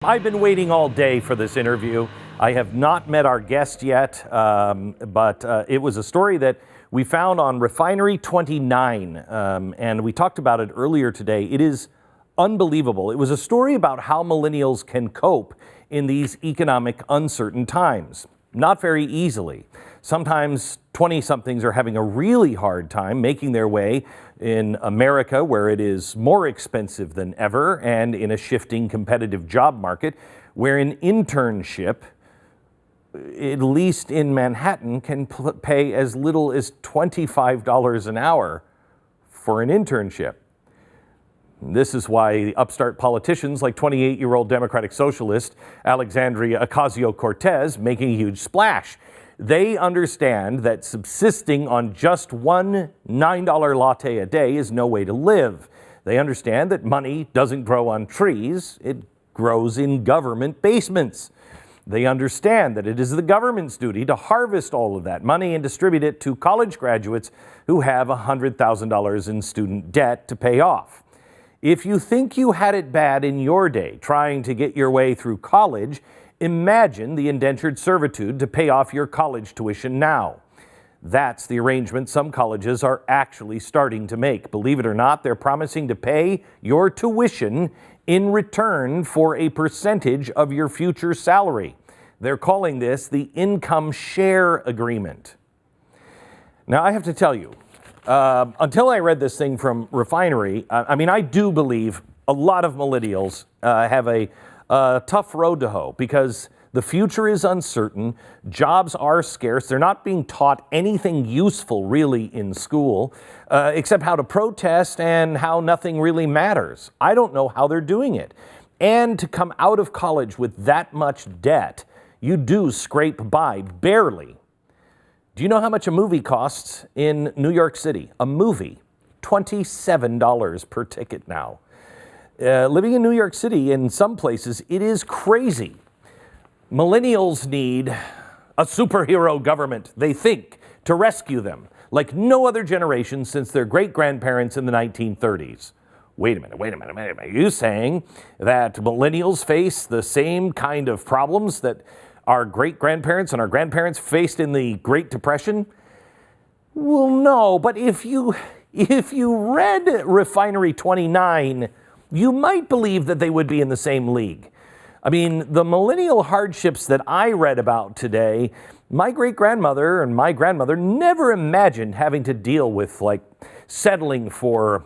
I've been waiting all day for this interview. I have not met our guest yet, but it was a story that we found on Refinery 29, and we talked about it earlier today. It is unbelievable. It was a story about how millennials can cope in these economic uncertain times. Not very easily. Sometimes 20-somethings are having a really hard time making their way in America, where it is more expensive than ever, and in a shifting competitive job market, where an internship, at least in Manhattan, can pay as little as $25 an hour for an internship. This is why upstart politicians like 28-year-old Democratic Socialist Alexandria Ocasio-Cortez making a huge splash. They understand that subsisting on just one $9 latte a day is no way to live. They understand that money doesn't grow on trees, it grows in government basements. They understand that it is the government's duty to harvest all of that money and distribute it to college graduates who have $100,000 in student debt to pay off. If you think you had it bad in your day trying to get your way through college, imagine the indentured servitude to pay off your college tuition now. That's the arrangement some colleges are actually starting to make. Believe it or not, they're promising to pay your tuition in return for a percentage of your future salary. They're calling this the income share agreement. Now, I have to tell you, until I read this thing from Refinery, I do believe a lot of millennials have a tough road to hoe because the future is uncertain, jobs are scarce, they're not being taught anything useful really in school, except how to protest and how nothing really matters. I don't know how they're doing it. And to come out of college with that much debt, you do scrape by, barely. Do you know how much a movie costs in New York City? A movie, $27 per ticket now. Living in New York City, in some places, it is crazy. Millennials need a superhero government, they think, to rescue them, like no other generation since their great-grandparents in the 1930s. Wait a minute. Are you saying that millennials face the same kind of problems that our great-grandparents and our grandparents faced in the Great Depression? Well, no, but if you read Refinery 29, you might believe that they would be in the same league. I mean, the millennial hardships that I read about today, my great-grandmother and my grandmother never imagined having to deal with, like, settling for,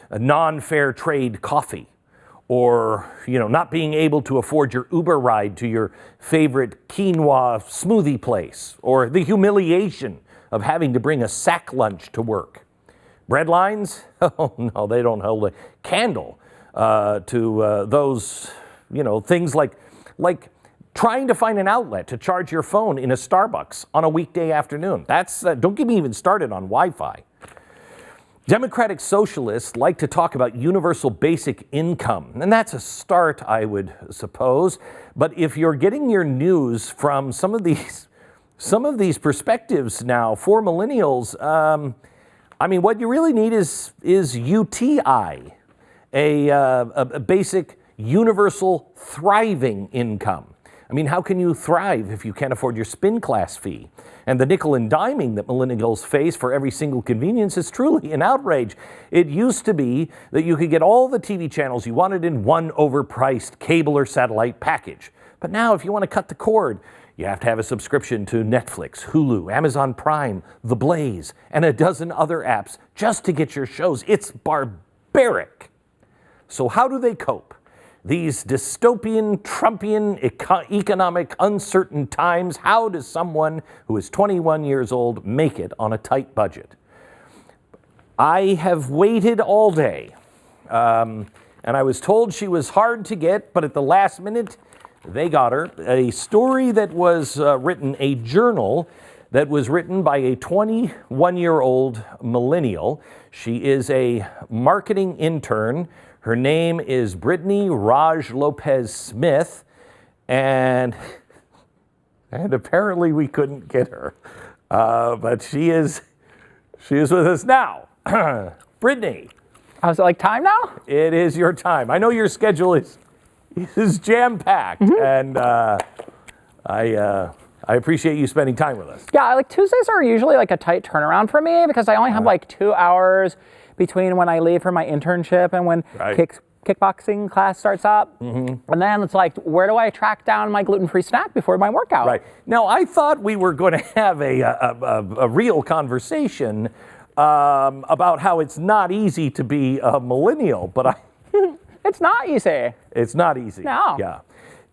a non-fair trade coffee, or, not being able to afford your Uber ride to your favorite quinoa smoothie place, or the humiliation of having to bring a sack lunch to work. Bread lines? Oh, no, they don't hold a candle to those, things like trying to find an outlet to charge your phone in a Starbucks on a weekday afternoon. That's don't get me even started on Wi-Fi. Democratic socialists like to talk about universal basic income, and that's a start, I would suppose. But if you're getting your news from some of these perspectives now for millennials, what you really need is UTI, a basic universal thriving income. How can you thrive if you can't afford your spin class fee? And the nickel and diming that millennials face for every single convenience is truly an outrage. It used to be that you could get all the TV channels you wanted in one overpriced cable or satellite package. But now if you want to cut the cord, you have to have a subscription to Netflix, Hulu, Amazon Prime, The Blaze, and a dozen other apps just to get your shows. It's barbaric. So how do they cope? These dystopian, Trumpian, economic, uncertain times, how does someone who is 21 years old make it on a tight budget? I have waited all day, and I was told she was hard to get, but at the last minute, they got her. A story that was written, a journal that was written by a 21-year-old millennial. She is a marketing intern. Her name is Brittany Raj Lopez Smith, and apparently we couldn't get her, but she is with us now. Brittany. Oh, is it like time now? It is your time. I know your schedule is is jam-packed, and I appreciate you spending time with us. Yeah, like Tuesdays are usually like a tight turnaround for me because I only have like 2 hours between when I leave for my internship and when kickboxing class starts up. And then it's like, where do I track down my gluten-free snack before my workout? Right. Now, I thought we were going to have a real conversation about how it's not easy to be a millennial, but It's not easy. It's not easy. No. Yeah.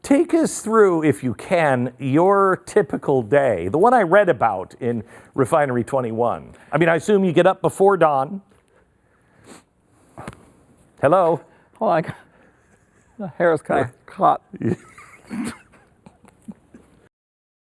Take us through, if you can, your typical day, the one I read about in Refinery 21. I mean, I assume you get up before dawn. Hello? Hold on. The hair is kind of caught.